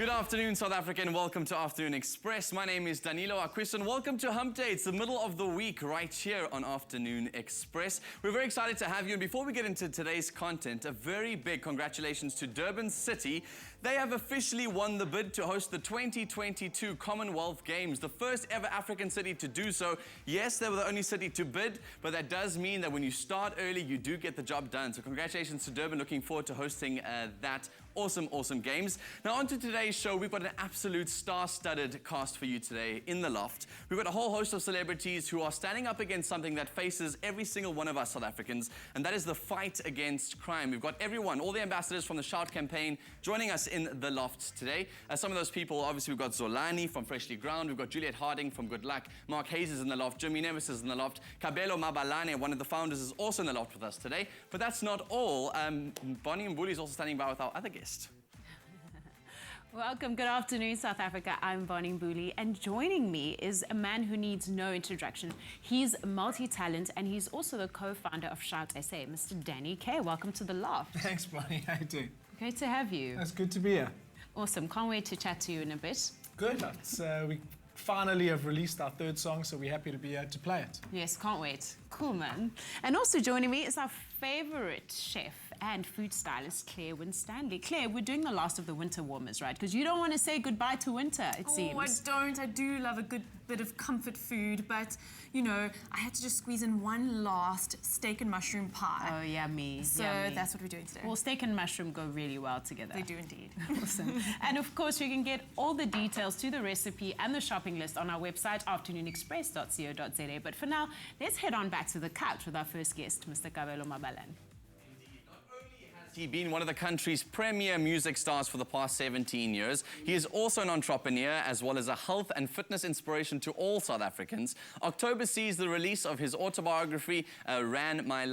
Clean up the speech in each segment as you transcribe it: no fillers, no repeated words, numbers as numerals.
Good afternoon, South Africa, and welcome to Afternoon Express. My name is Danilo Aquis, and welcome to Hump Day. It's the middle of the week right here on Afternoon Express. We're very excited to have you, and before we get into today's content, a very big congratulations to Durban City. They have officially won the bid to host the 2022 Commonwealth Games, the first ever African city to do so. Yes, they were the only city to bid, but that does mean that when you start early, you do get the job done. So congratulations to Durban. Looking forward to hosting that awesome games. Now on to today's show. We've got an absolute star-studded cast for you today in the loft. We've got a whole host of celebrities who are standing up against something that faces every single one of us South Africans, and that is the fight against crime. We've got everyone, all the ambassadors from the Shout campaign joining us in the loft today. Some of those people, obviously we've got Xolani from Freshly Ground, we've got Juliet Harding from GoodLuck, Mark Haze is in the loft, Nevis is in the loft, Cabello Mabalane, one of the founders, is also in the loft with us today. But that's not all. Bonnie and Mbuli is also standing by with our other guest. Welcome, good afternoon, South Africa. I'm Bonnie Mbuli, and joining me is a man who needs no introduction. He's multi-talent, and he's also the co-founder of Shout SA, Mr. Danny K. Welcome to the loft. Thanks, Bonnie. How you doing? Great to have you. It's good to be here. Awesome. Can't wait to chat to you in a bit. Good. We finally have released our third song, so we're happy to be here to play it. Yes, can't wait. Cool, man. And also joining me is our favorite chef and food stylist, Claire Winstanley. Claire, we're doing the last of the winter warmers, right? Because you don't want to say goodbye to winter, it seems. Oh, I don't. I do love a good bit of comfort food, but, you know, I had to just squeeze in one last steak and mushroom pie. Oh, yummy. So yummy. that's what we're doing today. Well, steak and mushroom go really well together. They do indeed. Awesome. And of course, you can get all the details to the recipe and the shopping list on our website, afternoonexpress.co.za. But for now, let's head on back to the couch with our first guest, Mr. Cabello Mabalane. He's been one of the country's premier music stars for the past 17 years. He is also an entrepreneur as well as a health and fitness inspiration to all South Africans. October sees the release of his autobiography, Ran for My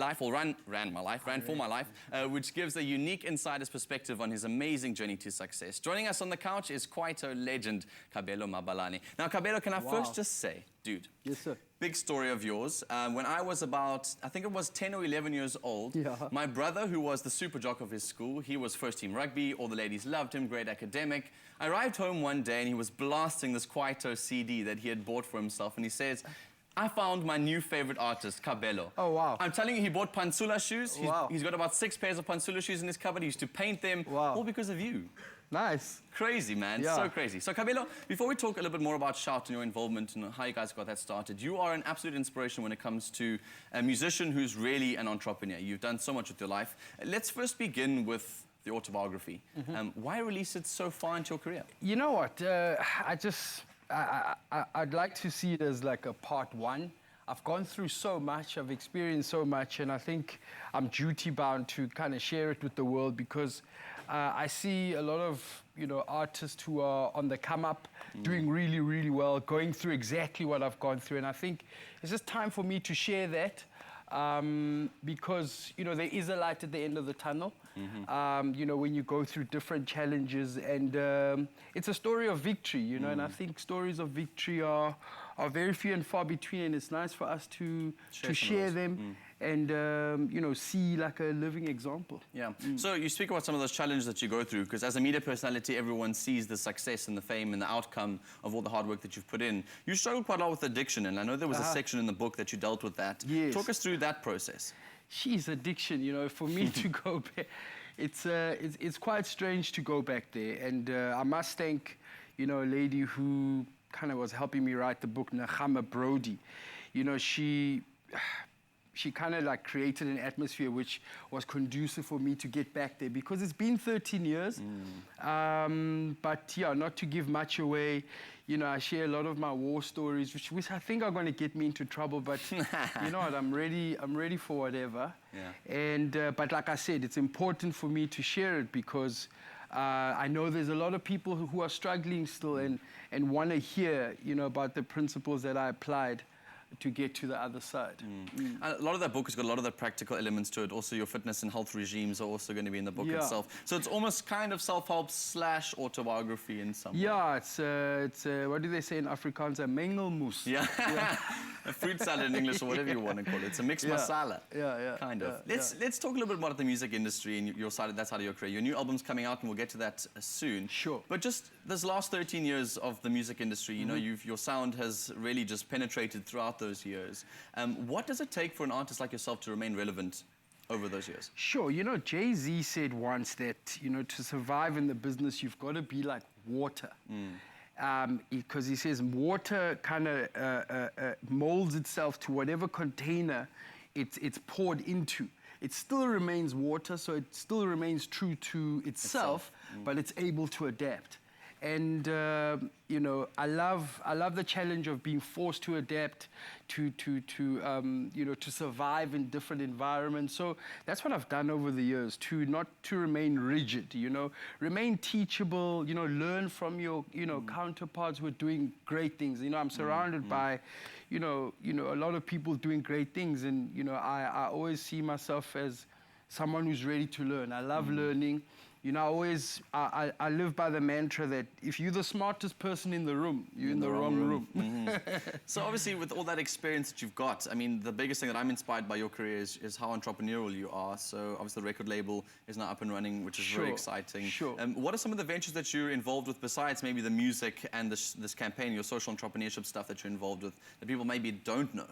Life, which gives a unique insider's perspective on his amazing journey to success. Joining us on the couch is Kwaito legend, Cabello Mabalane. Now, Cabello, can I first just say, dude, yes, sir. Big story of yours. When I was about, I think it was 10 or 11 years old, my brother, who was the super jock of his school, he was first team rugby, all the ladies loved him, great academic. I arrived home one day and he was blasting this Kwaito CD that he had bought for himself, and he says, I found my new favorite artist, Cabello. Oh, wow. I'm telling you, he bought Pansula shoes. Wow. He's got about 6 pairs of Pansula shoes in his cupboard. He used to paint them, all because of you. Nice. Crazy, man. Yeah. So crazy. So, Cabello, before we talk a little bit more about Shout and your involvement and how you guys got that started, you are an absolute inspiration when it comes to a musician who's really an entrepreneur. You've done so much with your life. Let's first begin with the autobiography. Why release it so far into your career? You know what? I'd like to see it as like a part one. I've gone through so much, I've experienced so much, and I think I'm duty-bound to kind of share it with the world because I see a lot of, you know, artists who are on the come-up, doing really, really well, going through exactly what I've gone through, and I think it's just time for me to share that because, you know, there is a light at the end of the tunnel, you know, when you go through different challenges, and it's a story of victory, you know, and I think stories of victory are very few and far between, and it's nice for us to share them and, you know, see like a living example. Yeah. So you speak about some of those challenges that you go through, because as a media personality, everyone sees the success and the fame and the outcome of all the hard work that you've put in. You struggled quite a lot with addiction, and I know there was a section in the book that you dealt with that. Yes. Talk us through that process. She's addiction, you know, for me to go back, it's quite strange to go back there. And I must thank, you know, a lady who kind of was helping me write the book, Nagama Brody. You know, she kind of like created an atmosphere which was conducive for me to get back there because it's been 13 years. But yeah, not to give much away, you know, I share a lot of my war stories, which I think are going to get me into trouble, but you know what, I'm ready for whatever. Yeah. And, but like I said, it's important for me to share it because I know there's a lot of people who are struggling still and want to hear, you know, about the principles that I applied to get to the other side. A lot of that book has got a lot of the practical elements to it. Also, your fitness and health regimes are also going to be in the book Yeah. itself. So it's almost kind of self-help / autobiography in some way. Yeah, it's what do they say in Afrikaans? A mengelmoes. Yeah. A fruit salad in English, or whatever you want to call it. It's a mixed Yeah. masala. Yeah. Kind of. Yeah, Let's talk a little bit about the music industry and your side, that side of your career. Your new album's coming out, and we'll get to that soon. Sure. But just this last 13 years of the music industry, you know, your sound has really just penetrated throughout those years. What does it take for an artist like yourself to remain relevant over those years? Sure, you know, Jay-Z said once that, you know, to survive in the business, you've got to be like water. Because he says water kind of molds itself to whatever container it's poured into. It still remains water, so it still remains true to itself. But it's able to adapt. And you know, I love the challenge of being forced to adapt, to you know, to survive in different environments. So that's what I've done over the years, not to remain rigid. You know, remain teachable. You know, learn from your counterparts who are doing great things. You know, I'm surrounded by, you know, a lot of people doing great things, and you know, I always see myself as someone who's ready to learn. I love learning. You know, I live by the mantra that if you're the smartest person in the room, you're in the wrong room. So obviously, with all that experience that you've got, I mean, the biggest thing that I'm inspired by your career is how entrepreneurial you are. So obviously, the record label is now up and running, which is very exciting. Sure. What are some of the ventures that you're involved with besides maybe the music and this campaign, your social entrepreneurship stuff that you're involved with that people maybe don't know?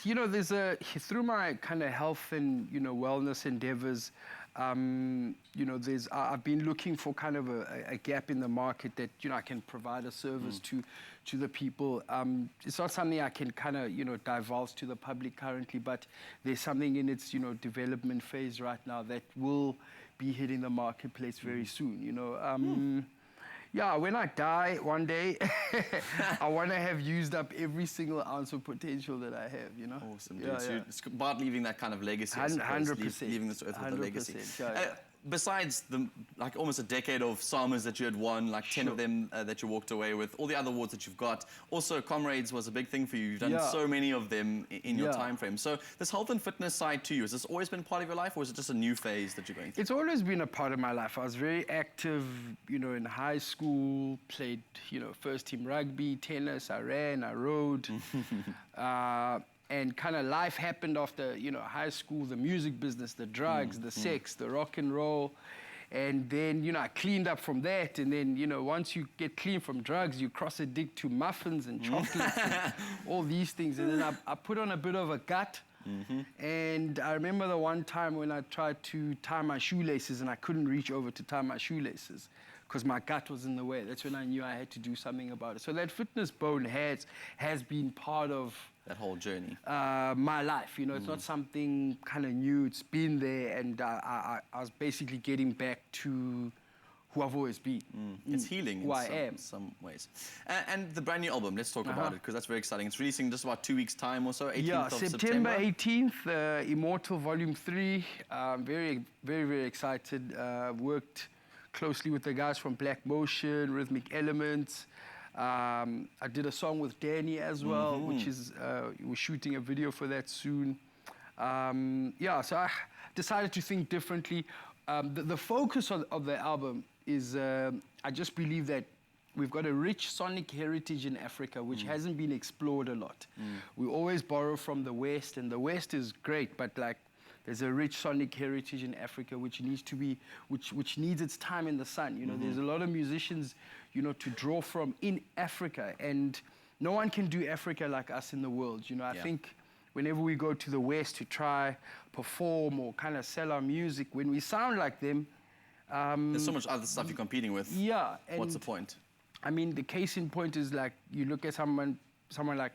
You know, through my kind of health and, you know, wellness endeavors, you know, I've been looking for kind of a gap in the market that, you know, I can provide a service to the people. It's not something I can kind of, you know, divulge to the public currently, but there's something in its, you know, development phase right now that will be hitting the marketplace very soon, you know. Yeah, when I die one day, I want to have used up every single ounce of potential that I have, you know? Awesome, dude. So it's about leaving that kind of legacy, I suppose. 100%. Leaving this earth with a legacy. Yeah. Besides the, like, almost a decade of SAMAs that you had won, like 10 of them that you walked away with, all the other awards that you've got, also Comrades was a big thing for you. You've done so many of them in your time frame. So this health and fitness side to you, has this always been part of your life, or is it just a new phase that you're going through? It's always been a part of my life. I was very active, you know, in high school, played, you know, first team rugby, tennis, I ran, I rode. And kind of life happened after, you know, high school, the music business, the drugs, the sex, the rock and roll. And then, you know, I cleaned up from that. And then, you know, once you get clean from drugs, you cross addict to muffins and chocolates and all these things. And then I put on a bit of a gut. And I remember the one time when I tried to tie my shoelaces and I couldn't reach over to tie my shoelaces because my gut was in the way. That's when I knew I had to do something about it. So that fitness bone has been part of that whole journey. My life, you know, it's not something kind of new. It's been there, and I was basically getting back to who I've always been. It's healing who I am. in some ways. And the brand new album, let's talk about it, because that's very exciting. It's releasing just about 2 weeks' time or so, 18th of September 18th, Immortal Volume 3. Very, very, very excited. Worked closely with the guys from Black Motion, Rhythmic Elements. I did a song with Danny as well, which is, we're shooting a video for that soon. Yeah, so I decided to think differently. The focus of the album is, I just believe that we've got a rich sonic heritage in Africa, which hasn't been explored a lot. We always borrow from the West, and the West is great, but like, there's a rich sonic heritage in Africa which needs to be, which needs its time in the sun. You know, there's a lot of musicians, you know, to draw from in Africa, and no one can do Africa like us in the world. You know, I think whenever we go to the West to try perform or kind of sell our music, when we sound like them, there's so much other stuff you're competing with. Yeah. And what's the point? I mean, the case in point is like you look at someone like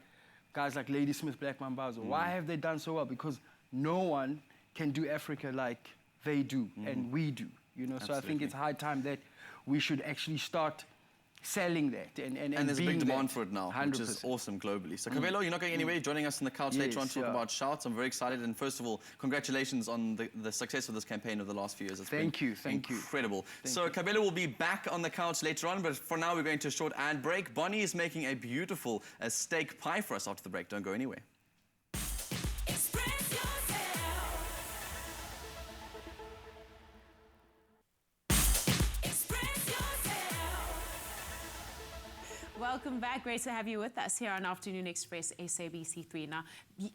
guys like Ladysmith, Black Mambazo. Why have they done so well? Because no one can do Africa like they do and we do, you know. So I think it's high time that we should actually start selling that And there's a big being demand that. for it now, 100%. which is awesome globally. So, Cabello, you're not going anywhere. You're joining us on the couch later on to talk about shouts. I'm very excited. And first of all, congratulations on the success of this campaign over the last few years. It's Thank been you. incredible. So, Cabello will be back on the couch later on, but for now, we're going to a short ad break. Bonnie is making a beautiful steak pie for us after the break. Don't go anywhere. Welcome back. Great to have you with us here on Afternoon Express, SABC3. Now,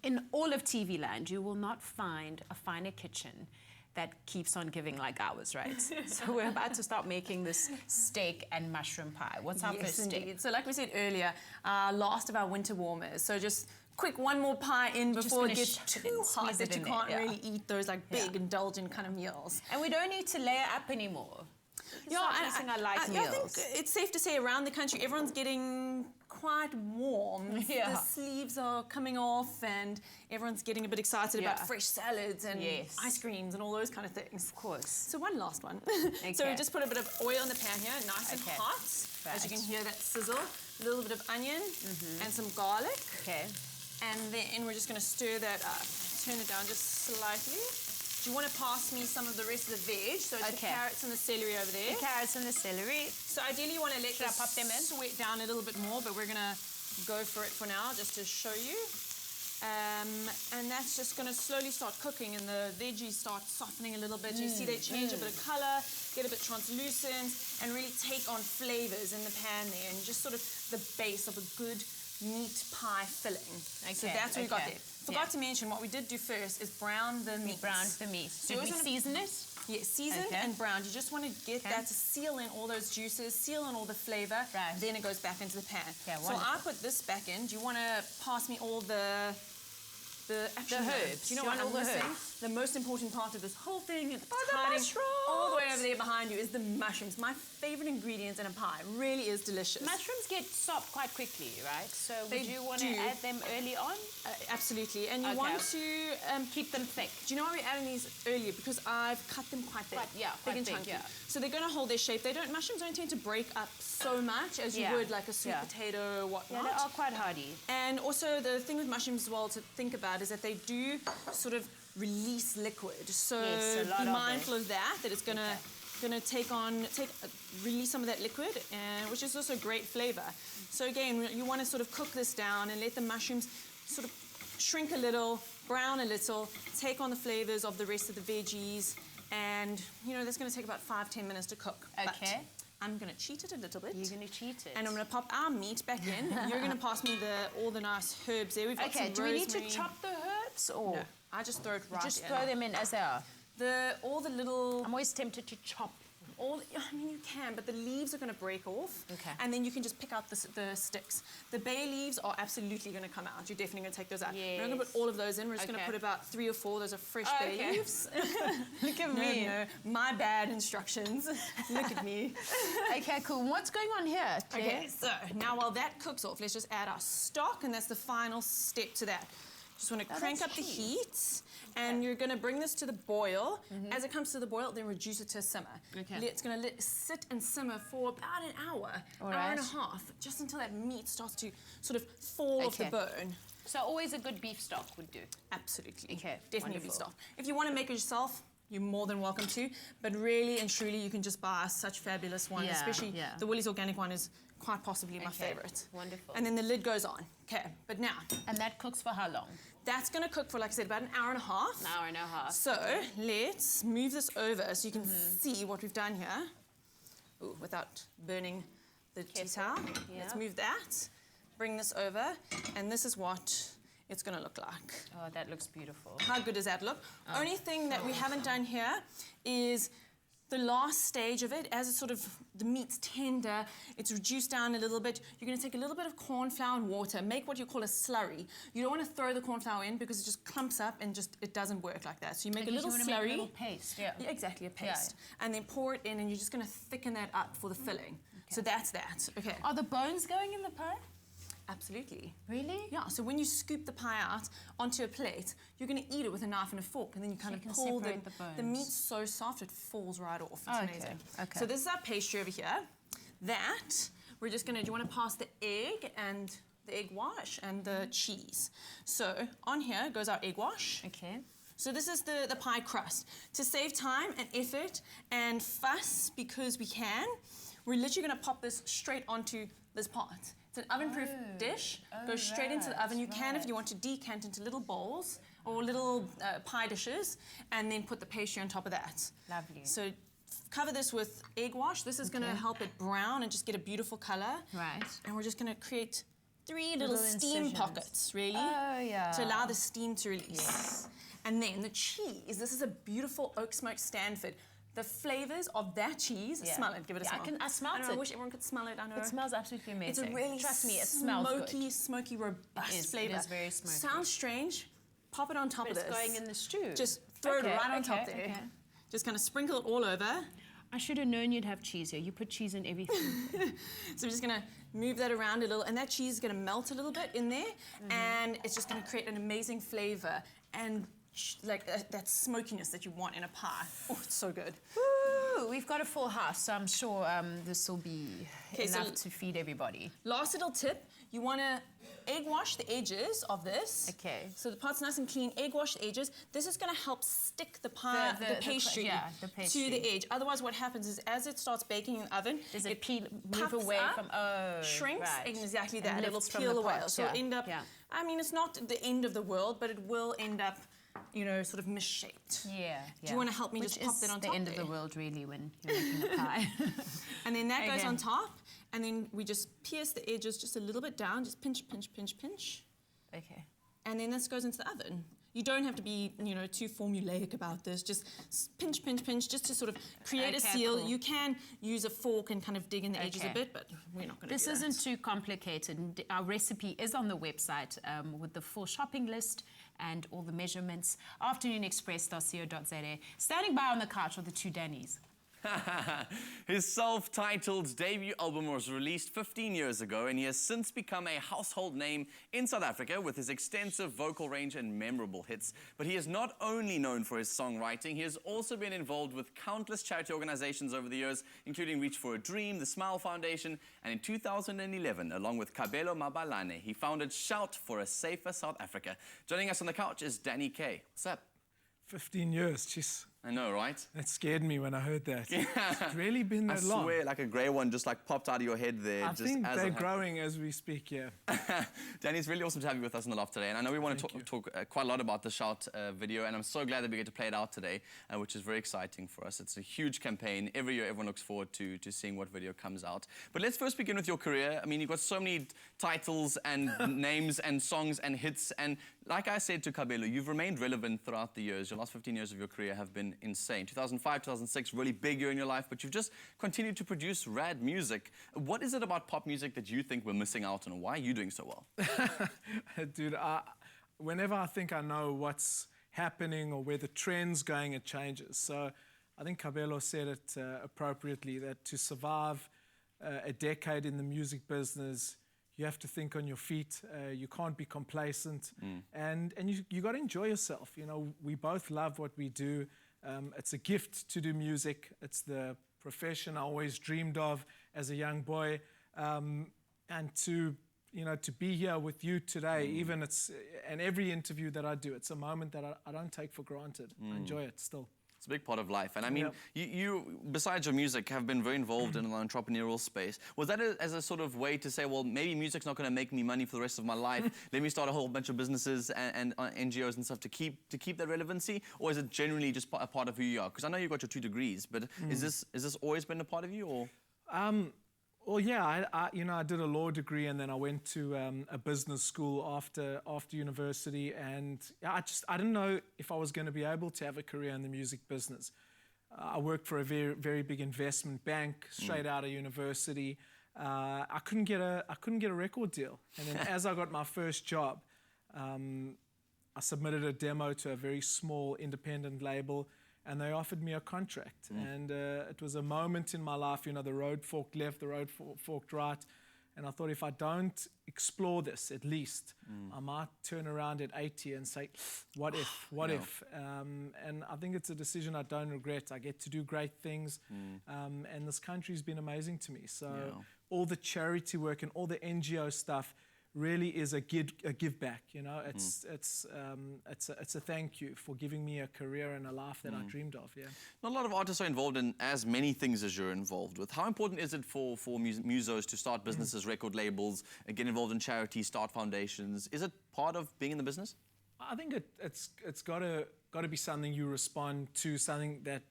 in all of TV land, you will not find a finer kitchen that keeps on giving like ours, right? So we're about to start making this steak and mushroom pie. What's our first steak? Indeed. So like we said earlier, last of our winter warmers. So just quick one more pie in before it gets too hot that you can't really eat those like big indulgent kind of meals. And we don't need to layer up anymore. I think it's safe to say around the country, everyone's getting quite warm. Yeah. The sleeves are coming off and everyone's getting a bit excited about fresh salads and ice creams and all those kind of things. Of course. So one last one. So we just put a bit of oil in the pan here, nice and hot. As you can hear that sizzle. A little bit of onion and some garlic. Okay. And then we're just going to stir that up. Turn it down just slightly. Do you want to pass me some of the rest of the veg? So it's the carrots and the celery over there. The carrots and the celery. So ideally you want to let this pop them in? sweat down a little bit more, but we're going to go for it for now just to show you. And that's just going to slowly start cooking and the veggies start softening a little bit. You see they change a bit of colour, get a bit translucent, and really take on flavours in the pan there, and just sort of the base of a good meat pie filling. So that's what we got there. Forgot to mention, what we did do first is brown the meat. Browned the meat. Did we season it? Yes, seasoned and browned. You just want to get that to seal in all those juices, seal in all the flavour, then it goes back into the pan. So I put this back in. Do you want to pass me all the herbs? Do you know what I'm all the missing? herbs? The most important part of this whole thing, the mushrooms! all the way over there behind you, is the mushrooms. My favourite ingredient in a pie. Really is delicious. Mushrooms get soft quite quickly, right? So would you want to add them early on? Absolutely. And you want to keep them thick. Do you know why we're adding these earlier? Because I've cut them quite thick. Big and chunky. So they're going to hold their shape. Mushrooms don't tend to break up so much as you would like a sweet potato or whatnot. Yeah, they are quite hardy. And also the thing with mushrooms as well to think about is that they do sort of release liquid. So be mindful of that it's going to release some of that liquid, which is also great flavour. So again, you want to sort of cook this down and let the mushrooms sort of shrink a little, brown a little, take on the flavours of the rest of the veggies, and that's going to take about 5-10 minutes to cook. Okay. But I'm going to cheat it a little bit. You're going to cheat it. And I'm going to pop our meat back in. You're going to pass me all the nice herbs there. We've got some do we need to rosemary. chop the herbs or? No, I just throw it right Just in. throw them in as they are. All the little... I'm always tempted to chop. you can, but the leaves are going to break off. Okay. And then you can just pick out the sticks. The bay leaves are absolutely going to come out. You're definitely going to take those out. Yes. We're not going to put all of those in. We're just going to put about 3 or 4. Those are fresh bay leaves. Look at me. No, my bad instructions. Look at me. Okay, cool. What's going on here? Okay, so now while that cooks off, let's just add our stock, and that's the final step to that. Just want to crank up the heat, and you're going to bring this to the boil. As it comes to the boil, then reduce it to a simmer. Okay. It's going to sit and simmer for about an hour, hour and a half, just until that meat starts to sort of fall off the bone. So always a good beef stock would do. Absolutely. Okay, Definitely beef stock. If you want to make it yourself, you're more than welcome to, but really and truly you can just buy such fabulous ones, especially the Woolies organic one is quite possibly my favourite. Wonderful. And then the lid goes on. Okay, but now. And that cooks for how long? That's going to cook for, like I said, about an hour and a half. An hour and a half. So let's move this over so you can see what we've done here. Ooh, without burning the tea towel. Let's move that. Bring this over, and this is what it's going to look like. Oh, that looks beautiful. How good does that look? Only thing that we haven't done here is the last stage of it, as it's sort of, the meat's tender, it's reduced down a little bit, you're going to take a little bit of corn flour and water, make what you call a slurry. You don't want to throw the corn flour in because it just clumps up and it doesn't work like that. So you make a little slurry. Make a little paste, yeah. Exactly, a paste. And then pour it in, and you're just going to thicken that up for the filling. So that's that. Okay. Are the bones going in the pie? Absolutely. Really? Yeah, so when you scoop the pie out onto a plate, you're going to eat it with a knife and a fork, and then you kind of pull the bones. The meat's so soft it falls right off. It's amazing. Okay. So this is our pastry over here. That we're just gonna, do you wanna pass the egg and the egg wash and the cheese? So on here goes our egg wash. Okay. So this is the pie crust. To save time and effort and fuss, because we can, we're literally gonna pop this straight onto this pot. It's an oven-proof dish. Goes straight into the oven. You can, if you want to, decant into little bowls or little pie dishes, and then put the pastry on top of that. Lovely. So cover this with egg wash. This is gonna help it brown and just get a beautiful color. Right. And we're just gonna create 3 little steam incisions. pockets, really. Oh, yeah. To allow the steam to release. Yes. And then the cheese. This is a beautiful oak smoked Stanford. The flavors of that cheese, smell it, give it a smell. I smell I it. wish everyone could smell it, I know. It smells absolutely amazing. It's a really Trust me, it smells good. smoky, robust flavor. It is very smoky. Sounds strange. Pop it on top of But this. it's going in the stew. Just throw it right on top there. Okay. Just kind of sprinkle it all over. I should have known you'd have cheese here. You put cheese in everything. So we're just gonna move that around a little, and that cheese is gonna melt a little bit in there, and it's just gonna create an amazing flavor and like that smokiness that you want in a pie. Oh, it's so good. Woo! We've got a full house, so I'm sure this will be enough to feed everybody. Last little tip, you wanna egg wash the edges of this. Okay. So the pot's nice and clean, egg wash the edges. This is gonna help stick the pie, the pastry to the edge. Otherwise what happens is as it starts baking in the oven, Does it move puffs away up, from, shrinks, right. exactly And that. It'll lifts from peel the away. pot, So it'll end up, yeah. I mean, it's not the end of the world, but it will end up, you know, sort of misshaped. Yeah. Do you want to help me just pop that on top? Which is the end of there? the world, really, when you're making a pie. And then that goes Okay. on top, and then we just pierce the edges just a little bit down, just pinch, pinch, pinch, pinch. Okay. And then this goes into the oven. You don't have to be, you know, too formulaic about this. Just pinch, pinch, pinch, just to sort of create a seal. Cool. You can use a fork and kind of dig in the edges a Okay. bit, but we're not going to do This that. isn't too complicated. And our recipe is on the website with the full shopping list and all the measurements. AfternoonExpress.co.za. Standing by on the couch are the two Dannys. His self-titled debut album was released 15 years ago, and he has since become a household name in South Africa with his extensive vocal range and memorable hits. But he is not only known for his songwriting, he has also been involved with countless charity organizations over the years, including Reach for a Dream, the Smile Foundation, and in 2011, along with Cabello Mabalane, he founded Shout for a Safer South Africa. Joining us on the couch is Danny K. What's up? 15 years, jeez. I know, right? That scared me when I heard that. It's really been I that long. swear, like a grey one just like popped out of your head there. I just think as they're it happened. growing as we speak, yeah. Danny, it's really awesome to have you with us in the loft today. And I know we want to talk quite a lot about the Shout video, and I'm so glad that we get to play it out today, which is very exciting for us. It's a huge campaign. Every year, everyone looks forward to seeing what video comes out. But let's first begin with your career. I mean, you've got so many titles and names and songs and hits. And like I said to Cabello, you've remained relevant throughout the years. Your last 15 years of your career have been insane. 2005, 2006, really big year in your life, but you've just continued to produce rad music. What is it about pop music that you think we're missing out on, and why are you doing so well? Dude, whenever I think I know what's happening or where the trend's going, it changes. So I think Cabello said it appropriately, that to survive a decade in the music business, you have to think on your feet. You can't be complacent, and you got to enjoy yourself. You know, we both love what we do. It's a gift to do music. It's the profession I always dreamed of as a young boy, and to be here with you today, even and every interview that I do, it's a moment that I don't take for granted. I enjoy it still. It's a big part of life. And I mean, you, besides your music, have been very involved in the entrepreneurial space. Was that as a sort of way to say, well, maybe music's not going to make me money for the rest of my life. Let me start a whole bunch of businesses and NGOs and stuff to keep that relevancy? Or is it generally just a part of who you are? Because I know you got your 2 degrees, but is this always been a part of you, or? Well, yeah, I did a law degree, and then I went to a business school after university, and I didn't know if I was going to be able to have a career in the music business. I worked for a very, very big investment bank straight out of university. I couldn't get a record deal, and then as I got my first job, I submitted a demo to a very small independent label, and they offered me a contract. And it was a moment in my life, you know, the road forked left, the road forked right. And I thought, if I don't explore this, at least, I might turn around at 80 and say, what if, what if? And I think it's a decision I don't regret. I get to do great things. And this country's been amazing to me. So all the charity work and all the NGO stuff really is a give back. You know, it's a thank you for giving me a career and a life that I dreamed of. Yeah. Not a lot of artists are involved in as many things as you're involved with. How important is it for musos to start businesses, record labels, get involved in charities, start foundations? Is it part of being in the business? I think it's got to be something you respond to, something that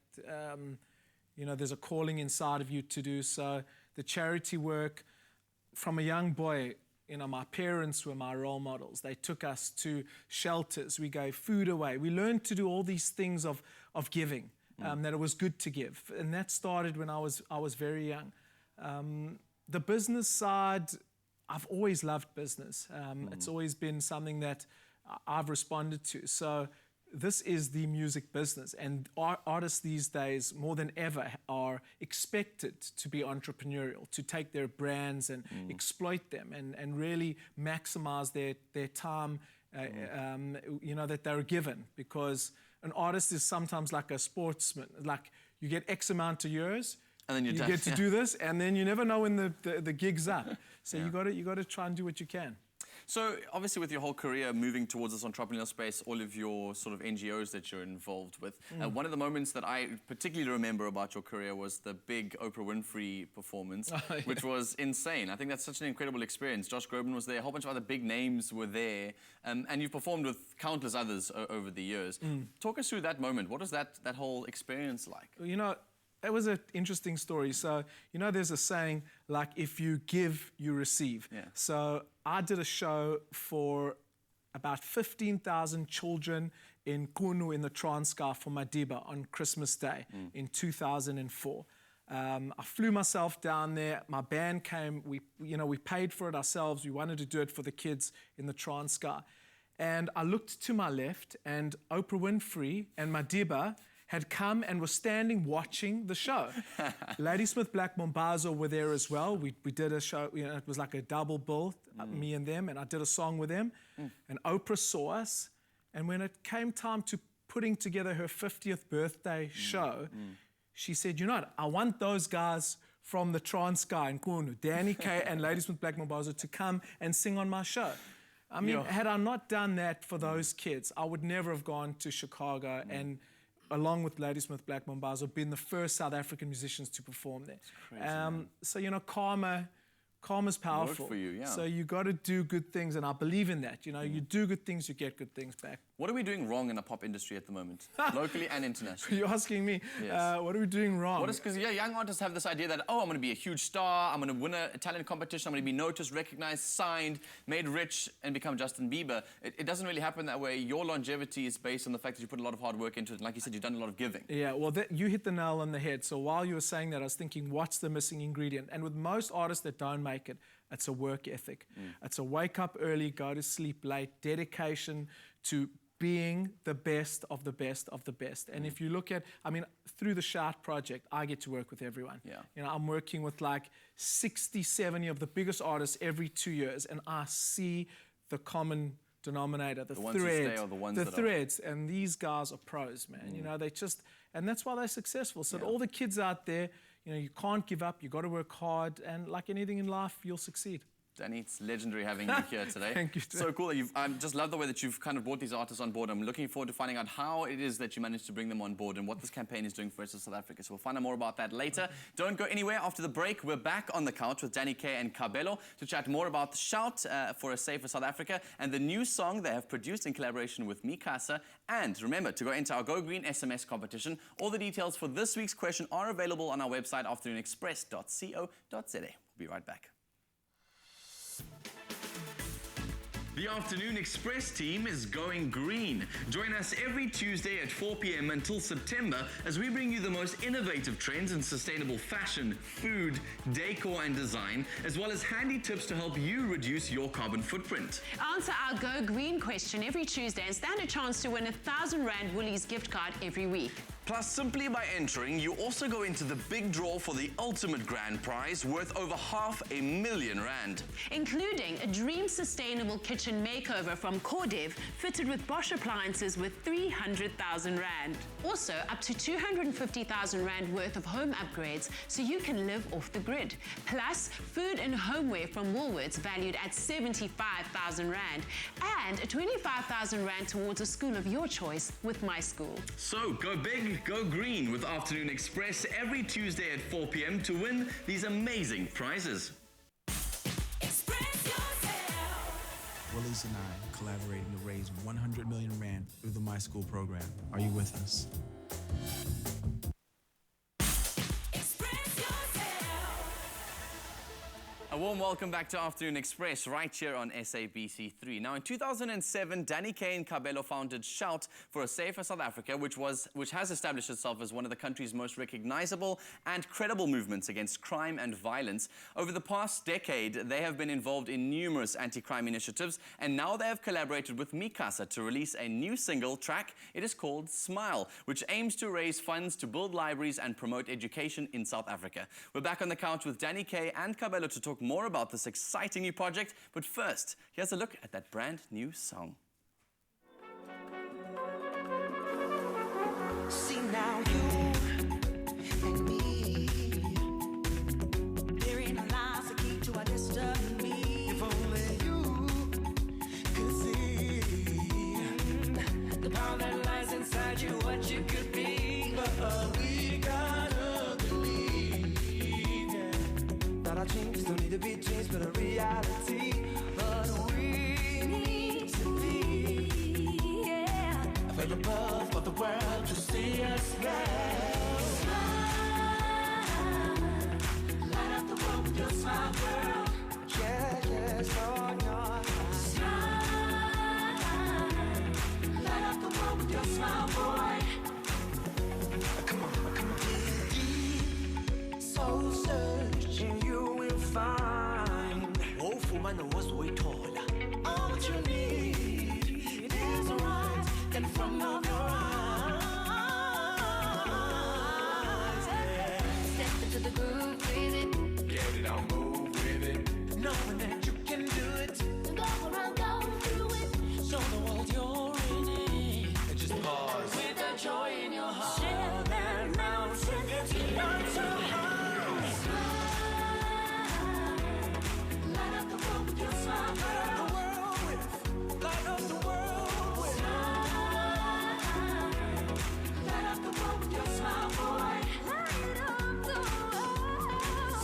you know, there's a calling inside of you to do. So the charity work, from a young boy, you know, my parents were my role models. They took us to shelters. We gave food away. We learned to do all these things of giving, that it was good to give. And that started when I was very young. The business side, I've always loved business. It's always been something that I've responded to. So this is the music business, and artists these days more than ever are expected to be entrepreneurial, to take their brands and exploit them and really maximize their time you know, that they're given, because an artist is sometimes like a sportsman. Like, you get X amount of years and then you get to do this, and then you never know when the gig's up. So you got to try and do what you can. So obviously, with your whole career moving towards this entrepreneurial space, all of your sort of NGOs that you're involved with, one of the moments that I particularly remember about your career was the big Oprah Winfrey performance, which was insane. I think that's such an incredible experience. Josh Groban was there, a whole bunch of other big names were there, and you've performed with countless others over the years. Talk us through that moment. What was that whole experience like? You know, it was an interesting story. So, you know, there's a saying, like, if you give, you receive. Yeah. So I did a show for about 15,000 children in Kunu in the Transkei for Madiba on Christmas Day in 2004. I flew myself down there. My band came. We paid for it ourselves. We wanted to do it for the kids in the Transkei. And I looked to my left, and Oprah Winfrey and Madiba had come and were standing watching the show. Ladysmith Black Mambazo were there as well. We did a show, you know, it was like a double bill, me and them, and I did a song with them. And Oprah saw us, and when it came time to putting together her 50th birthday show, she said, you know what, I want those guys from the Transkei in Kunu, Danny K and Ladysmith Black Mambazo, to come and sing on my show. I mean, had I not done that for those kids, I would never have gone to Chicago and, along with Ladysmith Black Mambazo, been the first South African musicians to perform there. Crazy, so, you know, karma's powerful. Worked for you, yeah. So you got to do good things, and I believe in that. You know, you do good things, you get good things back. What are we doing wrong in the pop industry at the moment, locally and internationally? You're asking me, Yes. what are we doing wrong? Because young artists have this idea that, oh, I'm going to be a huge star, I'm going to win a talent competition, I'm going to be noticed, recognized, signed, made rich, and become Justin Bieber. It doesn't really happen that way. Your longevity is based on the fact that you put a lot of hard work into it. And like you said, you've done a lot of giving. Yeah, well, you hit the nail on the head. So while you were saying that, I was thinking, what's the missing ingredient? And with most artists that don't make it, it's a work ethic. It's a wake up early, go to sleep late, dedication to being the best of the best of the best. And if you look at, I mean, through the Shout project, I get to work with everyone. Yeah. You know, I'm working with like 60, 70 of the biggest artists every 2 years, and I see the common denominator, the ones who thread, stay are the ones the that threads, and these guys are pros, man. You know, and that's why they're successful. So all the kids out there, you know, you can't give up, you got to work hard, and like anything in life, you'll succeed. Danny, it's legendary having you here today. Thank you. So cool that I just love the way that you've kind of brought these artists on board. I'm looking forward to finding out how it is that you managed to bring them on board and what this campaign is doing for us in South Africa. So we'll find out more about that later. Don't go anywhere. After the break, we're back on the couch with Danny K and Kabelo to chat more about the Shout for a Safer South Africa and the new song they have produced in collaboration with Mi Casa. And remember to go into our Go Green SMS competition. All the details for this week's question are available on our website, afternoonexpress.co.za. We'll be right back. The Afternoon Express team is going green. Join us every Tuesday at 4 p.m. until September as we bring you the most innovative trends in sustainable fashion, food, decor and design, as well as handy tips to help you reduce your carbon footprint. Answer our Go Green question every Tuesday and stand a chance to win a 1,000 Rand Woolies gift card every week. Plus, simply by entering, you also go into the big draw for the ultimate grand prize worth over R500,000. Including a dream sustainable kitchen makeover from Cordev, fitted with Bosch appliances with 300,000 Rand. Also, up to 250,000 Rand worth of home upgrades so you can live off the grid. Plus, food and homeware from Woolworths valued at 75,000 Rand. And 25,000 Rand towards a school of your choice with My School. So go big, go green with Afternoon Express every Tuesday at 4 p.m. to win these amazing prizes. Willis and I collaborating to raise 100 million Rand through the My School program. Are you with us? A warm welcome back to Afternoon Express right here on SABC3. Now, in 2007, Danny K and Kabelo founded Shout for a Safer South Africa, which has established itself as one of the country's most recognizable and credible movements against crime and violence. Over the past decade, they have been involved in numerous anti-crime initiatives, and now they have collaborated with Mi Casa to release a new single track. It is called Smile, which aims to raise funds to build libraries and promote education in South Africa. We're back on the couch with Danny K and Kabelo to talk more about this exciting new project, but first, here's a look at that brand new song. See now you and me, there ain't no lies that keep to our destiny. If only you could see the power that lies inside you, what you could be. But we gotta believe, yeah, that our dreams don't need to be dreams, but a reality. But we need to be, yeah, feel above for the world to see us now. Smile, light up the world with your smile, girl. Yeah, yes, on your smile, light up the world with your smile, boy. Come on, come on. Deep soul searching, you will find. Oh, for my nose, we told. All that you need is right in front of your eyes. Yeah. Step into the groove with it. Get it on, move with it. Knowing that you can do it. Go around, go through it. Show the world you're in it. And just pause with the joy in your heart. Share that mountain, it's not so hard. Light up the world with your smile, girl. Light up the world with. Light up the world with your smile, boy. Light up the world.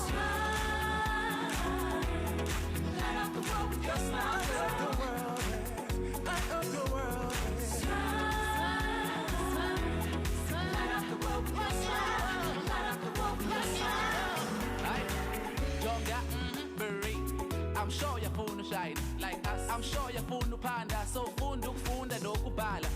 Smile. Light up the world with your smile, girl. Light up the world. Smile. Light up the world with your smile. Light up the world with your smile. I'm sure you're full to shine like us. I'm sure you're full to panda. So full to funda no kubala.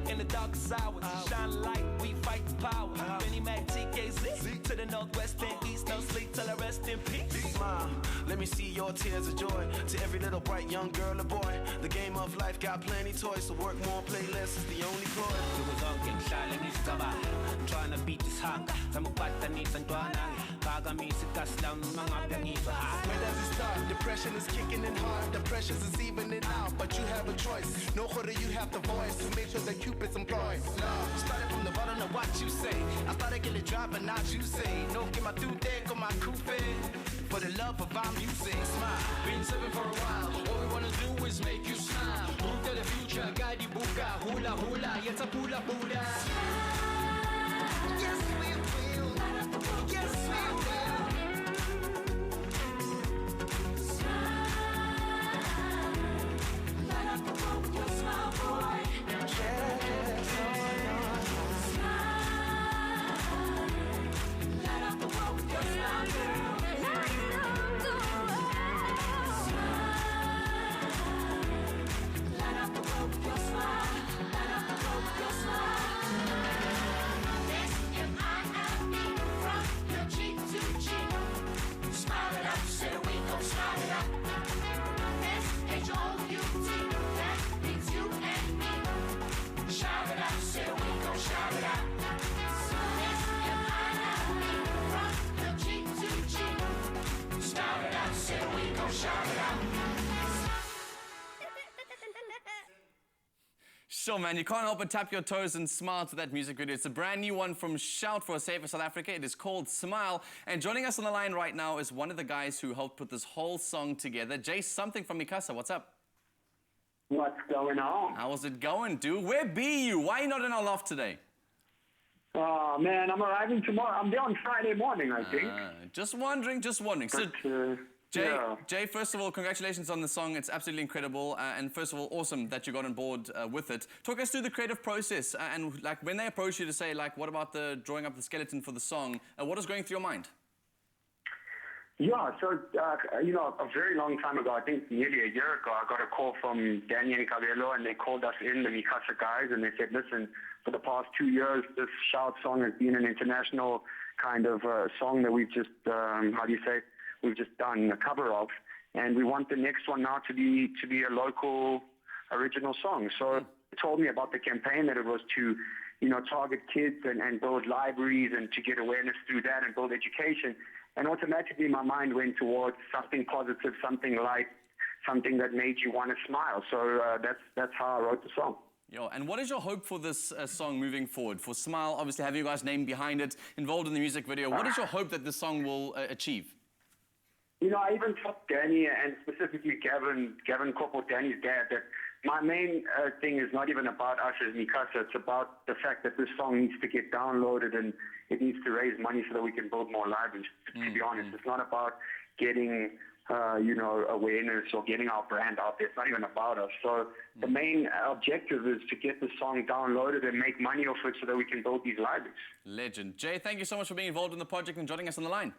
In the darkest hours, shine light, we fight the power. Benny Mac, TKZ, to the northwest and east, no sleep till I rest in peace. Smile, let me see your tears of joy. To every little bright young girl or boy, the game of life got plenty toys, so work more, play less is the only ploy. I'm trying to beat this hunger. Where does it start? Depression is kicking in hard, the pressures is evening out, but you have a choice. No quarter you have the voice to make sure that Cupid's employed. Started from the bottom of what you say. I thought I'd get it dry, but not you say. No, get my dude there, got my coupe. For the love of our music, smile. been serving for a while. All we wanna do is make you smile. Move to the future, guide buka, hula hula, yet a pula pula. Yes, we will. Yes, we will. Light up the world with your smile, boy. Light up the world with your smile, girl. Light up the world with your smile. Light up the world with your smile. Sure, man. You can't help but tap your toes and smile to that music video. It's a brand new one from Shout for a Safer South Africa. It is called Smile. And joining us on the line right now is one of the guys who helped put this whole song together. Jay something from Mi Casa. What's up? What's going on? How's it going, dude? Where be you? Why are you not in our loft today? Oh, man, I'm arriving tomorrow. I'm there on Friday morning, I think. Just wondering. So, Jay, first of all, congratulations on the song. It's absolutely incredible. And first of all, awesome that you got on board with it. Talk us through the creative process. And like when they approach you to say, like, what about the drawing up the skeleton for the song? What is going through your mind? Yeah, so, you know, a very long time ago, I think nearly a year ago, I got a call from Danny and Kabelo, and they called us in, the Mi Casa guys, and they said, listen, for the past 2 years, this Shout song has been an international kind of song that we've just, we've just done a cover of, and we want the next one now to be a local original song. So they told me about the campaign, that it was to, you know, target kids and build libraries and to get awareness through that and build education. And automatically my mind went towards something positive, something light, something that made you want to smile. So that's how I wrote the song. Yo, and what is your hope for this song moving forward? For Smile, obviously having you guys' name behind it, involved in the music video. What is your hope that this song will achieve? You know, I even told Danny and specifically Gavin Corporal, Danny's dad, that my main thing is not even about us as Mi Casa. It's about the fact that this song needs to get downloaded and it needs to raise money so that we can build more libraries. To be honest, it's not about getting, you know, awareness or getting our brand out there. It's not even about us. So the main objective is to get the song downloaded and make money off it so that we can build these libraries. Legend. Jay, thank you so much for being involved in the project and joining us on the line.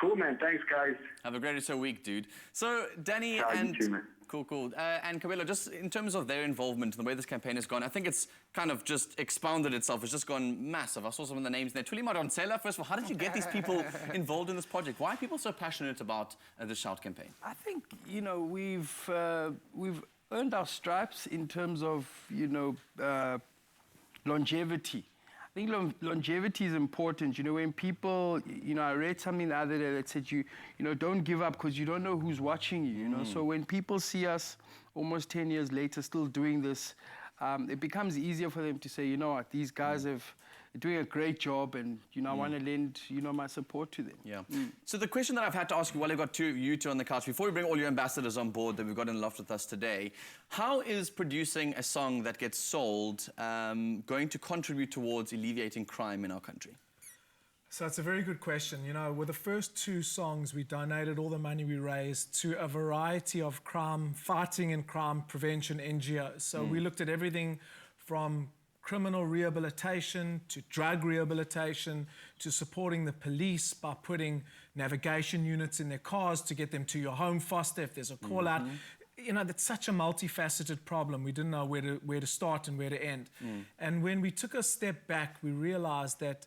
Cool, man. Thanks, guys. Have a great rest of your week, dude. So, Danny and... You too, man. Cool. And Cabello, just in terms of their involvement and the way this campaign has gone, I think it's kind of just expounded itself. It's just gone massive. I saw some of the names there. Tuli Madonsela, first of all, how did you get these people involved in this project? Why are people so passionate about the Shout campaign? I think, you know, we've earned our stripes in terms of, you know, longevity. I think longevity is important. You know, when people, you know, I read something the other day that said, you know, don't give up because you don't know who's watching you, you know. So when people see us almost 10 years later still doing this, it becomes easier for them to say, you know what, these guys are doing a great job and, you know, I want to lend, you know, my support to them. Yeah. So the question that I've had to ask you while I've got you two on the couch, before we bring all your ambassadors on board that we've got in the loft with us today, how is producing a song that gets sold going to contribute towards alleviating crime in our country? So it's a very good question. You know, with the first 2 songs, we donated all the money we raised to a variety of crime, fighting and crime prevention NGOs. So we looked at everything from criminal rehabilitation to drug rehabilitation to supporting the police by putting navigation units in their cars to get them to your home faster if there's a call out. You know, that's such a multifaceted problem. We didn't know where to start and where to end. And when we took a step back, we realized that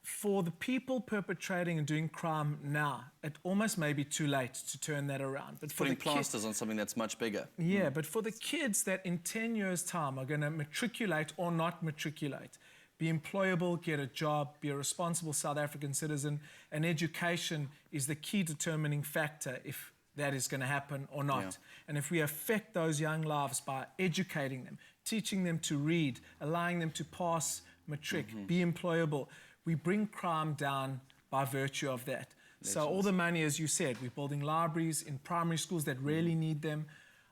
for the people perpetrating and doing crime now, it almost may be too late to turn that around. But for putting plasters on something that's much bigger. Yeah, but for the kids that in 10 years' time are going to matriculate or not matriculate, be employable, get a job, be a responsible South African citizen, and education is the key determining factor if that is going to happen or not. Yeah. And if we affect those young lives by educating them, teaching them to read, allowing them to pass matric, be employable, we bring crime down by virtue of that. So all the money, as you said, we're building libraries in primary schools that really need them.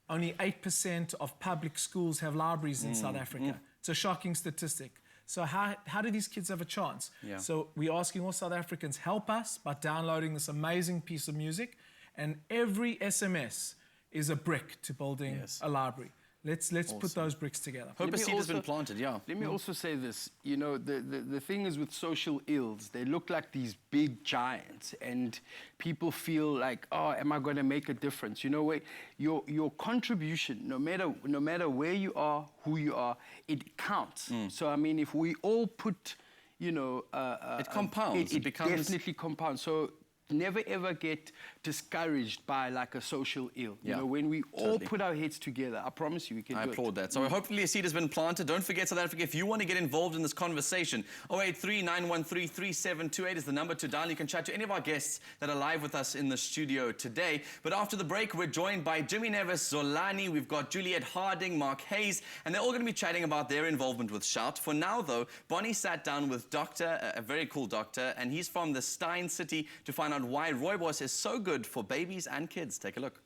Only 8% of public schools have libraries in South Africa. It's a shocking statistic. So how do these kids have a chance? Yeah. So we're asking all South Africans, help us by downloading this amazing piece of music. And every SMS is a brick to building a library. Let's awesome. Put those bricks together. Hope a seed has been planted, yeah. Let me also say this, you know, the thing is with social ills, they look like these big giants and people feel like, oh, am I going to make a difference? You know, your contribution, no matter where you are, who you are, it counts. So, I mean, if we all put, you know... it compounds. It becomes... definitely compounds. So never ever get discouraged by like a social ill. Yeah, You know, when we all totally. put our heads together, I promise you we can I do it. applaud that. So hopefully a seed has been planted. Don't forget, South Africa, if you want to get involved in this conversation, 083-913-3728 is the number to dial. You can chat to any of our guests that are live with us in the studio today. But after the break, we're joined by Nevis, Xolani. We've got Juliet Harding, Mark Haze, and they're all going to be chatting about their involvement with Shout. For now, though, Bonnie sat down with a very cool doctor, and he's from the Stein City to find out why Rooibos is so good for babies and kids. Take a look.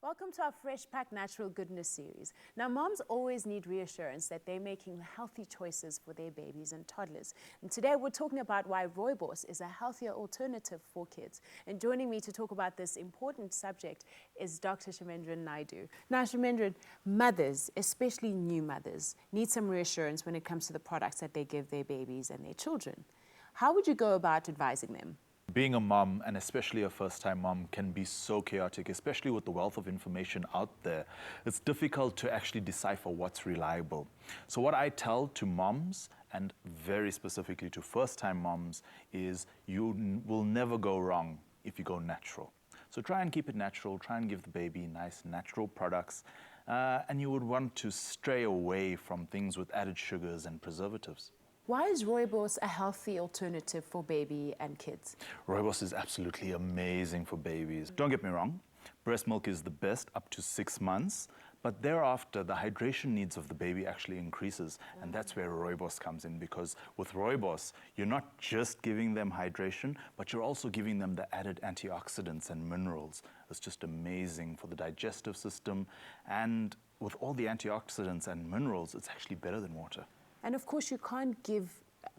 Welcome to our Fresh Pack Natural Goodness series. Now, moms always need reassurance that they're making healthy choices for their babies and toddlers. And today we're talking about why Rooibos is a healthier alternative for kids. And joining me to talk about this important subject is Dr. Shimendran Naidu. Now, Shimendran, mothers, especially new mothers, need some reassurance when it comes to the products that they give their babies and their children. How would you go about advising them? Being a mom, and especially a first-time mom, can be so chaotic, especially with the wealth of information out there. It's difficult to actually decipher what's reliable. So what I tell to moms, and very specifically to first-time moms, is you will never go wrong if you go natural. So try and keep it natural, try and give the baby nice natural products, and you would want to stray away from things with added sugars and preservatives. Why is Rooibos a healthy alternative for baby and kids? Rooibos is absolutely amazing for babies. Don't get me wrong, breast milk is the best up to 6 months, but thereafter the hydration needs of the baby actually increases, and that's where Rooibos comes in, because with Rooibos, you're not just giving them hydration, but you're also giving them the added antioxidants and minerals. It's just amazing for the digestive system, and with all the antioxidants and minerals, it's actually better than water. And of course, you can't give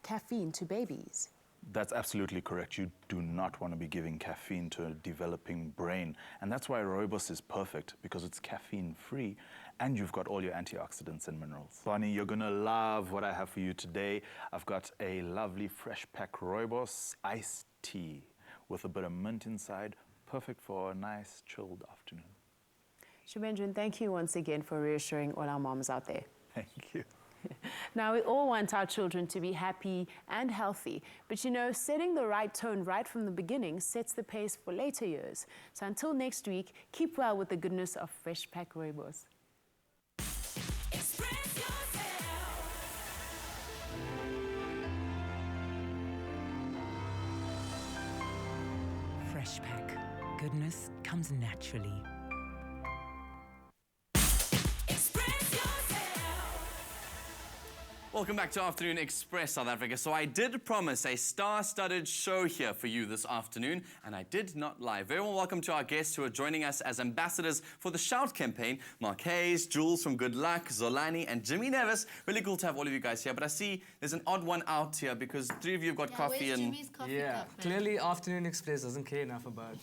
caffeine to babies. That's absolutely correct. You do not want to be giving caffeine to a developing brain. And that's why Rooibos is perfect, because it's caffeine-free and you've got all your antioxidants and minerals. Bonnie, you're going to love what I have for you today. I've got a lovely fresh pack Rooibos iced tea with a bit of mint inside, perfect for a nice chilled afternoon. Shimendran, thank you once again for reassuring all our moms out there. Thank you. Now, we all want our children to be happy and healthy, but you know, setting the right tone right from the beginning sets the pace for later years. So until next week, keep well with the goodness of Fresh Pack Rooibos. Fresh Pack. Goodness comes naturally. Welcome back to Afternoon Express, South Africa. So I did promise a star-studded show here for you this afternoon, and I did not lie. Very well welcome to our guests who are joining us as ambassadors for the Shout campaign. Mark Haze, Jules from GoodLuck, Xolani, and Nevis. Really cool to have all of you guys here, but I see there's an odd one out here because 3 of you have got coffee and... Clearly Afternoon Express doesn't care enough about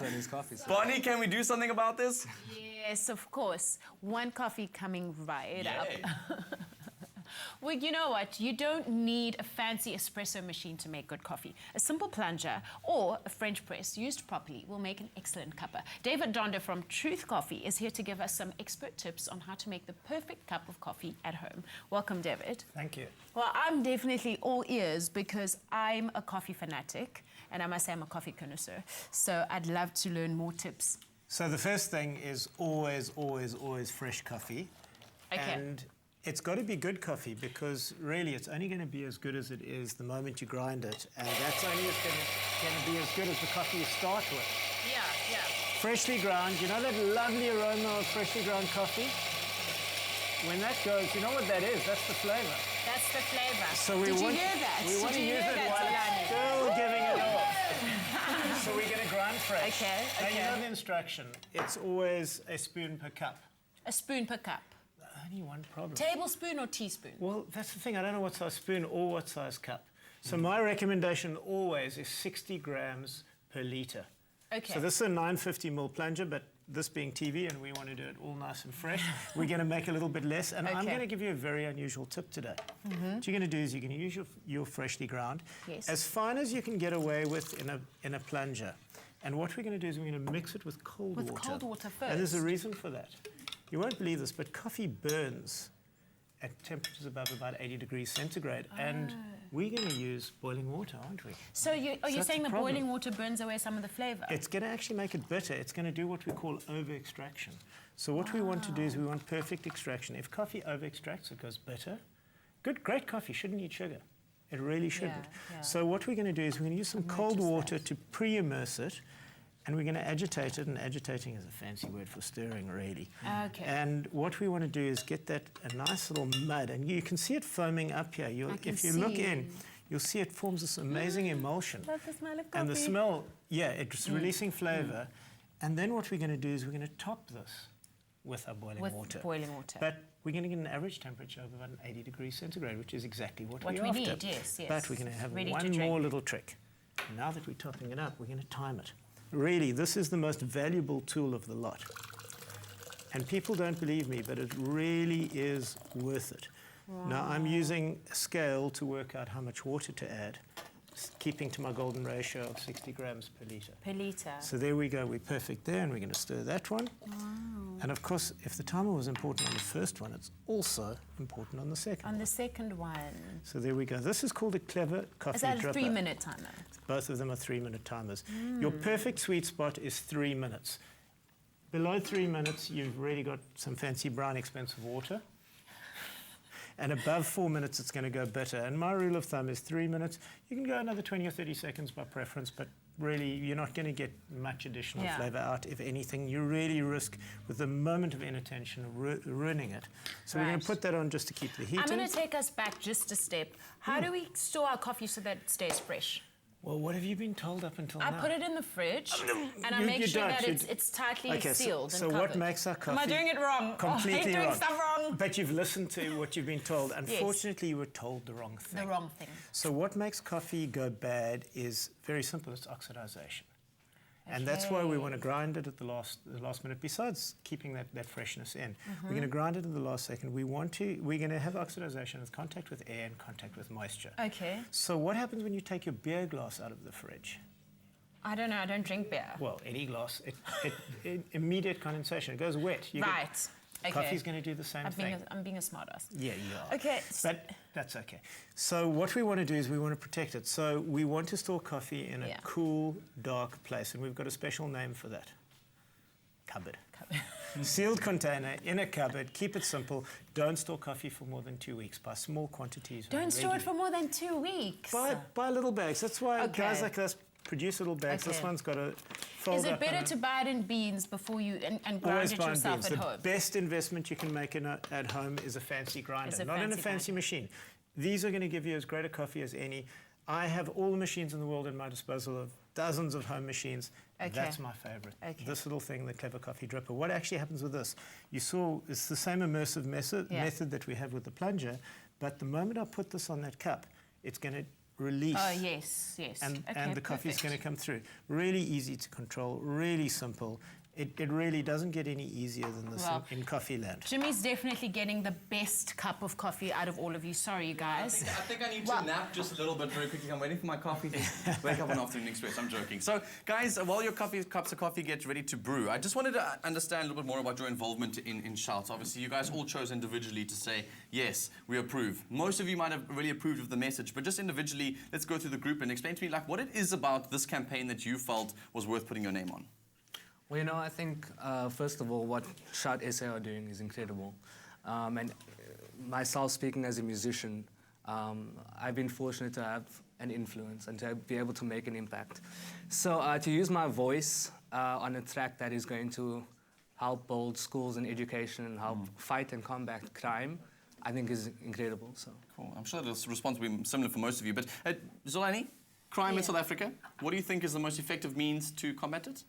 his coffee. So. Bonnie, can we do something about this? Yes, of course. One coffee coming right up. Well, you know what? You don't need a fancy espresso machine to make good coffee. A simple plunger or a French press used properly will make an excellent cuppa. David Donder from Truth Coffee is here to give us some expert tips on how to make the perfect cup of coffee at home. Welcome, David. Thank you. Well, I'm definitely all ears because I'm a coffee fanatic, and I must say I'm a coffee connoisseur. So I'd love to learn more tips. So the first thing is always fresh coffee. Okay. And it's got to be good coffee because really it's only going to be as good as it is the moment you grind it, and that's only going to be as good as the coffee you start with. Yeah. Freshly ground, you know that lovely aroma of freshly ground coffee? When that goes, you know what that is? That's the flavor. That's the flavor. So we Did want, you hear that? We want to use it while it's still giving it off. So we're going to grind fresh. Okay. Now you know the instruction. It's always a spoon per cup. A spoon per cup. Only one problem. Tablespoon or teaspoon? Well, that's the thing. I don't know what size spoon or what size cup. So my recommendation always is 60 grams per litre. Okay. So this is a 950 ml plunger, but this being TV and we want to do it all nice and fresh, we're going to make a little bit less. And I'm going to give you a very unusual tip today. What you're going to do is you're going to use your freshly ground, as fine as you can get away with in a plunger. And what we're going to do is we're going to mix it with cold water. With cold water first? And there's a reason for that. You won't believe this, but coffee burns at temperatures above about 80 degrees centigrade. And we're going to use boiling water, aren't we? So are you that's saying the the problem. boiling water burns away some of the flavour? It's going to actually make it bitter. It's going to do what we call over-extraction. So what we want to do is we want perfect extraction. If coffee over-extracts, it goes bitter. Great coffee shouldn't need sugar. It really shouldn't. Yeah. So what we're going to do is we're going to use some cold water to pre-immerse it, and we're going to agitate it, and agitating is a fancy word for stirring, really. Okay. And what we want to do is get that a nice little mud, and you can see it foaming up here. If you look in, you'll see it forms this amazing emulsion. Love the smell of coffee. And the smell, it's releasing flavour. And then what we're going to do is we're going to top this with our boiling water. But we're going to get an average temperature of about 80 degrees centigrade, which is exactly what we're after. Need, yes. But we're going to have one more little trick. Now that we're topping it up, we're going to time it. Really, this is the most valuable tool of the lot. And people don't believe me, but it really is worth it. Wow. Now, I'm using a scale to work out how much water to add, keeping to my golden ratio of 60 grams per litre. Per litre. So there we go, we're perfect there, and we're going to stir that one. Wow. And of course, if the timer was important on the first one, it's also important on the second one. On the second one. So there we go. This is called a clever coffee dripper. Is that a 3-minute timer? Both of them are 3-minute timers. Your perfect sweet spot is 3 minutes. Below 3 minutes, you've really got some fancy brown expensive water. And above 4 minutes, it's going to go bitter. And my rule of thumb is 3 minutes. You can go another 20 or 30 seconds by preference, but really, you're not going to get much additional flavour out. If anything, you really risk, with the moment of inattention, ruining it. So we're going to put that on just to keep the heat in. I'm going to take us back just a step. How do we store our coffee so that it stays fresh? Well, what have you been told up until now? I put it in the fridge, and I make sure that it's tightly sealed and covered. So what makes our coffee... Am I doing it wrong? Completely I'm wrong. doing stuff wrong. But you've listened to what you've been told. Unfortunately, you were told the wrong thing. The wrong thing. So what makes coffee go bad is very simple. It's oxidization. And that's why we want to grind it at the last minute, besides keeping that freshness in. We're going to grind it at the last second. We're going to have oxidization with contact with air and contact with moisture. Okay. So what happens when you take your beer glass out of the fridge? I don't know, I don't drink beer. Well, any glass, immediate condensation, it goes wet. Right. Okay. Coffee's going to do the same thing. I'm being a smartass. Yeah, you are. Okay. But that's okay. So what we want to do is we want to protect it. So we want to store coffee in a cool, dark place, and we've got a special name for that. Cupboard. Sealed container in a cupboard. Keep it simple. Don't store coffee for more than 2 weeks. Buy small quantities. Don't store it for more than 2 weeks. Buy little bags. That's why guys like us produce little bags. This one's got a fold Is it up better to buy it in beans before you and grind it yourself at home? The best investment you can make at home is a fancy grinder, not in a fancy machine. These are going to give you as great a coffee as any. I have all the machines in the world at my disposal, of dozens of home machines. That's my favorite. This little thing, the Clever Coffee Dripper. What actually happens with this, you saw it's the same immersive method that we have with the plunger, but the moment I put this on that cup, it's going to release. Oh, yes. And the coffee's going to come through. Really easy to control, really simple. It really doesn't get any easier than this in coffee land. Jimmy's definitely getting the best cup of coffee out of all of you. Sorry, you guys. I think I need to nap just a little bit very quickly. I'm waiting for my coffee to wake up on Afternoon Express. I'm joking. So, guys, while your cups of coffee get ready to brew, I just wanted to understand a little bit more about your involvement in Shouts. Obviously, you guys all chose individually to say, yes, we approve. Most of you might have really approved of the message, but just individually, let's go through the group and explain to me what it is about this campaign that you felt was worth putting your name on. Well, I think, first of all, what Shout SA are doing is incredible. And myself speaking as a musician, I've been fortunate to have an influence and to be able to make an impact. So to use my voice on a track that is going to help build schools and education and help fight and combat crime, I think is incredible. So cool. I'm sure the response will be similar for most of you. But Xolani, crime in South Africa, what do you think is the most effective means to combat it?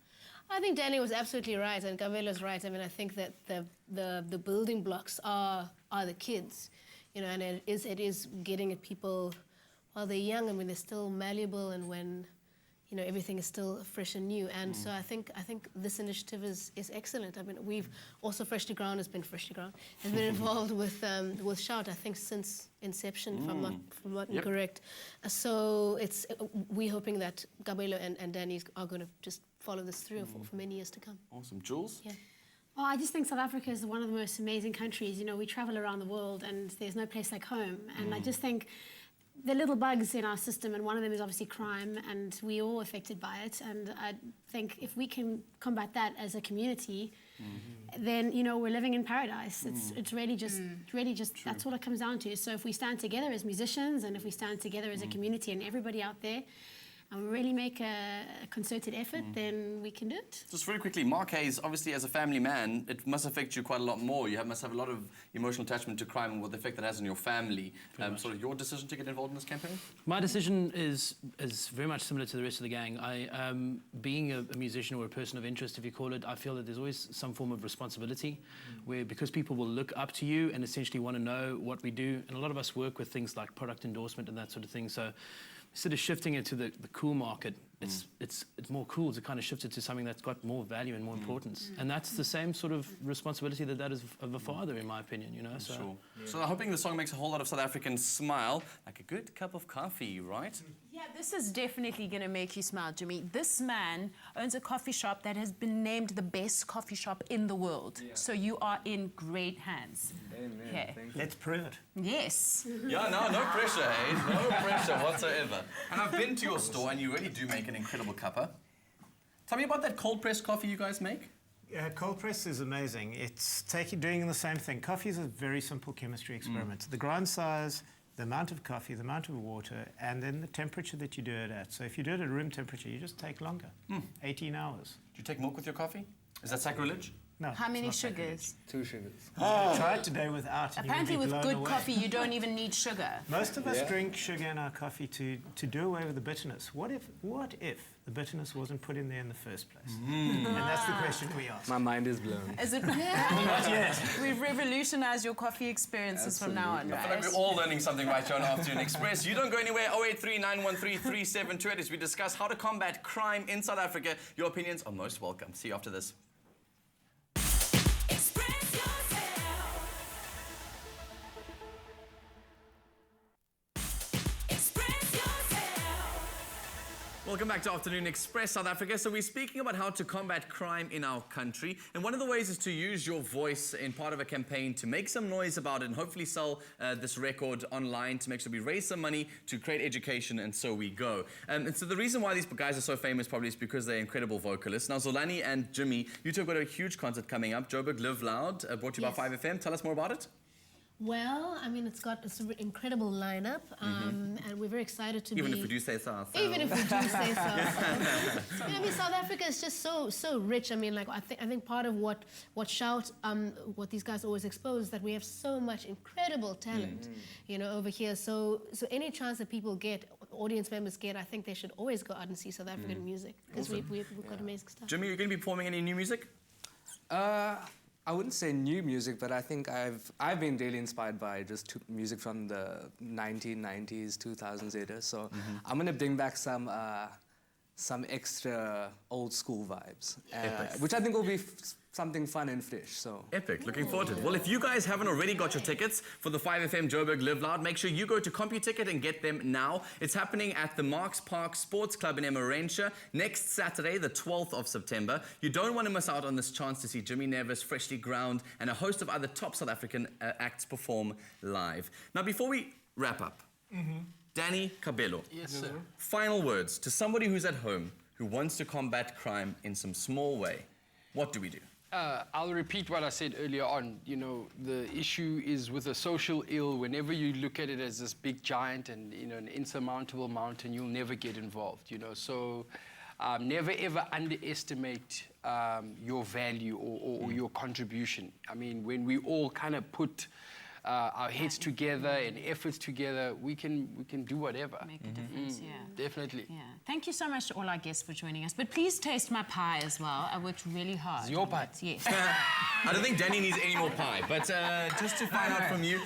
I think Danny was absolutely right, and Cabelo's right. I mean, I think that the building blocks are the kids, and it is getting at people while they're young and when they're still malleable and when, everything is still fresh and new. And so I think this initiative is excellent. I mean, we've also Fresh to Ground has been involved with Shout, I think, since inception, if I'm not incorrect. So we're hoping that Cabello and Danny are going to just follow this through for many years to come. Awesome. Jules? Yeah. Oh, I just think South Africa is one of the most amazing countries. You know, we travel around the world and there's no place like home. And I just think the little bugs in our system, and one of them is obviously crime, and we're all affected by it. And I think if we can combat that as a community, then, you know, we're living in paradise. It's really just, that's what it comes down to. So if we stand together as musicians, and if we stand together as a community and everybody out there, and we really make a concerted effort, then we can do it. Just very quickly, Mark Haze, obviously as a family man, it must affect you quite a lot more. You must have a lot of emotional attachment to crime and what the effect that has on your family. Sort of your decision to get involved in this campaign? My decision is very much similar to the rest of the gang. Being a musician or a person of interest, if you call it, I feel that there's always some form of responsibility where, because people will look up to you and essentially want to know what we do, and a lot of us work with things like product endorsement and that sort of thing. So instead of shifting it to the cool market, it's more cool to kind of shift it to something that's got more value and more importance. And that's the same sort of responsibility that is of a father, in my opinion, you know? So, Sure. So I'm hoping the song makes a whole lot of South Africans smile, like a good cup of coffee, right? Yeah, this is definitely going to make you smile, Jimmy. This man owns a coffee shop that has been named the best coffee shop in the world. So you are in great hands. Amen. Okay. Let's prove it. Yes. Yeah, no pressure, Haze. No pressure whatsoever. And I've been to your store, and you really do make an incredible cuppa. Tell me about that cold pressed coffee you guys make. Cold press is amazing. It's doing the same thing. Coffee is a very simple chemistry experiment. The grind size, the amount of coffee, the amount of water, and then the temperature that you do it at. So if you do it at room temperature, you just take longer, 18 hours. Do you take milk with your coffee? Is that sacrilege? No. How many sugars? 2 sugars. Try it today without. and Apparently you will be with blown good away. coffee, you don't even need sugar. Most of us drink sugar in our coffee to do away with the bitterness. What if the bitterness wasn't put in there in the first place? And that's the question we ask. My mind is blown. Is it? Not yet. We've revolutionized your coffee experiences from now on, I feel right? like we're all learning something right here on Afternoon Express. You don't go anywhere. 083-913-3728 as we discuss how to combat crime in South Africa. Your opinions are most welcome. See you after this. Welcome back to Afternoon Express South Africa. So we're speaking about how to combat crime in our country. And one of the ways is to use your voice in part of a campaign to make some noise about it and hopefully sell this record online to make sure we raise some money to create education, and so we go. And so the reason why these guys are so famous probably is because they're incredible vocalists. Now, Xolani and Jimmy, you two have got a huge concert coming up. Joburg Live Loud, brought to you by 5FM. Tell us more about it. Well, I mean, it's an incredible lineup, and we're very excited to Even if we do say so. Even if we do say so. I mean, South Africa is just so rich. I mean, like I think part of what Shout, what these guys always expose, that we have so much incredible talent, you know, over here. So any chance that people get, audience members get, I think they should always go out and see South African music, because we've got amazing stuff. Jimmy, you're going to be performing any new music? I wouldn't say new music, but I think I've been really inspired by just music from the 1990s, 2000s era. So I'm gonna bring back some extra old school vibes, which I think will be something fun and fresh. So epic. Looking forward to it. Well, if you guys haven't already got your tickets for the 5FM Joburg Live Loud, make sure you go to CompuTicket and get them now. It's happening at the Marks Park Sports Club in Emmarentia next Saturday, the 12th of September. You don't want to miss out on this chance to see Jimmy Nevis, Freshly Ground, and a host of other top South African acts perform live. Now, before we wrap up, Danny Kabelo. Yes, sir. Final words to somebody who's at home who wants to combat crime in some small way. What do we do? I'll repeat what I said earlier on. You know, the issue is with a social ill, whenever you look at it as this big giant and, you know, an insurmountable mountain, you'll never get involved, you know. So never ever underestimate your value or your contribution. I mean, when we all kind of put our heads together and efforts together, we can do whatever. Make a difference, yeah. Definitely. Yeah. Thank you so much to all our guests for joining us. But please taste my pie as well. I worked really hard. It's your pie? Yes. I don't think Danny needs any more pie, but just to find out from you,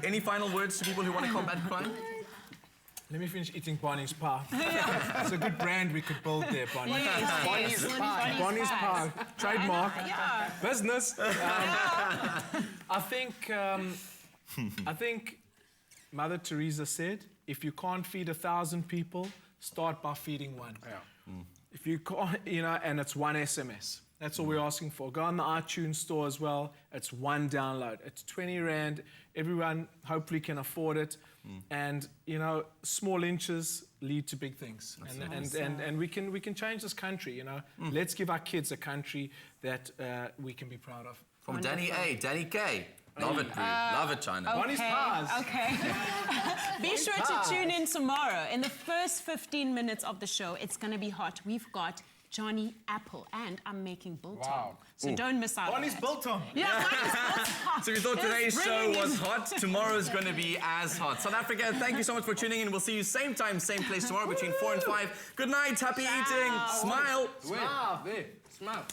any final words to people who want to combat crime? Let me finish eating Bonnie's pie. It's a good brand we could build there, Bonnie. Yes, Bonnie's yes. pie. Bonnie's pie. Trademark. Yeah. Business. I think Mother Teresa said, if you can't feed 1,000 people, start by feeding one. Yeah. If you can't, you know, and it's one SMS. That's all we're asking for. Go on the iTunes store as well. It's one download. It's 20 Rand. Everyone hopefully can afford it. And, you know, small inches lead to big things. And we can change this country, you know. Let's give our kids a country that we can be proud of. From Danny A, Danny K. Love it, Brie. Love it, China. Okay. Be sure to tune in tomorrow. In the first 15 minutes of the show, it's going to be hot. We've got Johnny Apple, and I'm making biltong. So don't miss out. Bonnie's biltong. Yeah, Bonnie's biltong. So we thought today's show was hot. Tomorrow's going to be as hot. South Africa, thank you so much for tuning in. We'll see you same time, same place tomorrow between 4 and 5. Good night. Happy eating. Smile. Smile.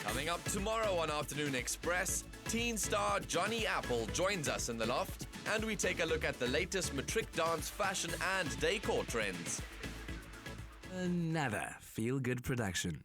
Coming up tomorrow on Afternoon Express, teen star Johnny Apple joins us in the loft, and we take a look at the latest matric dance fashion and decor trends. Another feel-good production.